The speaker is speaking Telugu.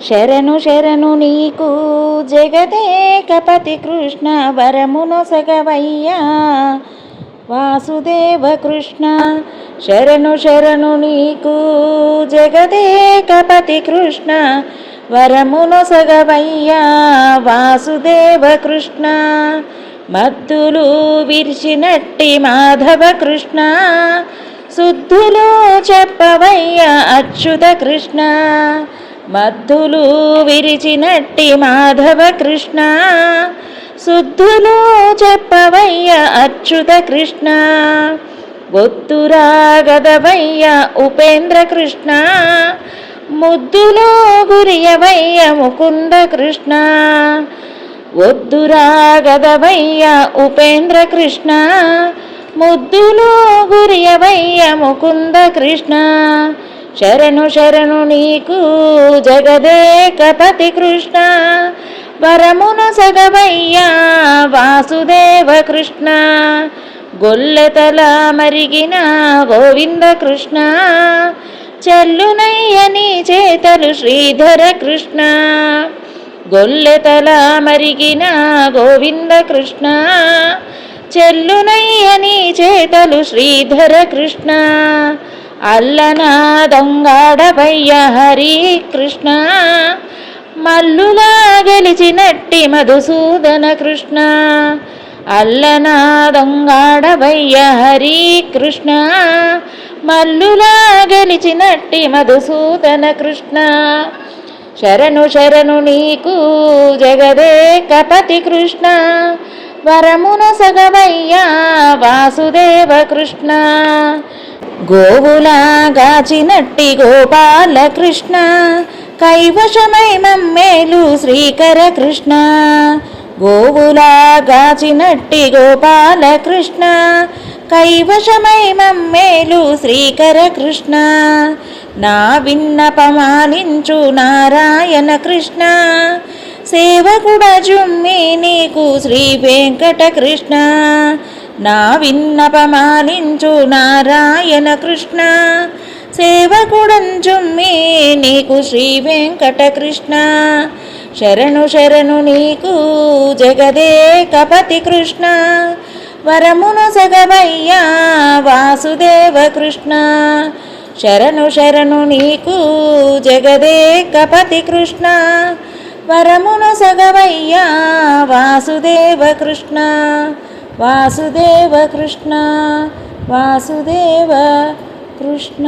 శరణు శరణు నీకు జగదేకపతి కృష్ణ వరమునొసగవయ్యా వాసుదేవ కృష్ణ. శరణు శరణు నీకు జగదేకపతి కృష్ణ వరమునొసగవయ్యా వాసుదేవ కృష్ణ. మద్దులు విరిచినట్టి మాధవ కృష్ణ శుద్ధులు చెప్పవయ్యా అచ్యుత కృష్ణ. మద్దులు విరిచినట్టి మాధవ కృష్ణ శుద్ధులు చెప్పవయ్య అచ్యుత కృష్ణ. ఒత్తురా గదవయ్య ఉపేంద్ర కృష్ణ ముద్దులో గురియవయ్య ముకుంద కృష్ణ. ఒద్దురా గదవయ్య ఉపేంద్ర కృష్ణ ముద్దులో గురియవయ్య ముకుంద కృష్ణ. శరణు శరణు నీకు జగదేకపతి కృష్ణ వరమునొసగవయ్యా వాసుదేవ కృష్ణ. గొల్లెతల మరిగిన గోవింద కృష్ణ చెల్లునయ్య నీ చేతలు శ్రీధర కృష్ణ. గొల్లెతల మరిగిన గోవింద కృష్ణ చెల్లునయ్య నీ చేతలు శ్రీధర కృష్ణ. అల్లనా దొంగాడవయ్య హరి కృష్ణ మల్లులా గెలిచినట్టి మధుసూదన కృష్ణ. అల్లనా దొంగాడవయ్య హరి కృష్ణ మల్లులా గెలిచినట్టి మధుసూదన కృష్ణ. శరణు శరణు నీకు జగదేకపతి కృష్ణ వరమునొసగవయ్యా వాసుదేవ కృష్ణ. గోవులా గాచినట్టి గోపాల కృష్ణ కైవశమై మమ్మేలు శ్రీకర కృష్ణ. గోవులా గాచినట్టి గోపాల కృష్ణ కైవశమై మమ్మేలు శ్రీకర కృష్ణ. నా విన్నపమాలించు నారాయణ కృష్ణ సేవకుడ జుమ్మి నీకు శ్రీ వెంకట కృష్ణ. నా విన్నపమాలించు నారాయణ కృష్ణ సేవకుడంజుమ్మి నీకు శ్రీ వెంకట కృష్ణ. శరణు శరణు నీకు జగదేకపతి కృష్ణ వరమునొసగవయ్యా వాసుదేవ కృష్ణ. శరణు శరణు నీకు జగదేకపతి కృష్ణ వరమునొసగవయ్యా వాసుదేవ కృష్ణ. వాసుదేవ కృష్ణ వాసుదేవ కృష్ణ.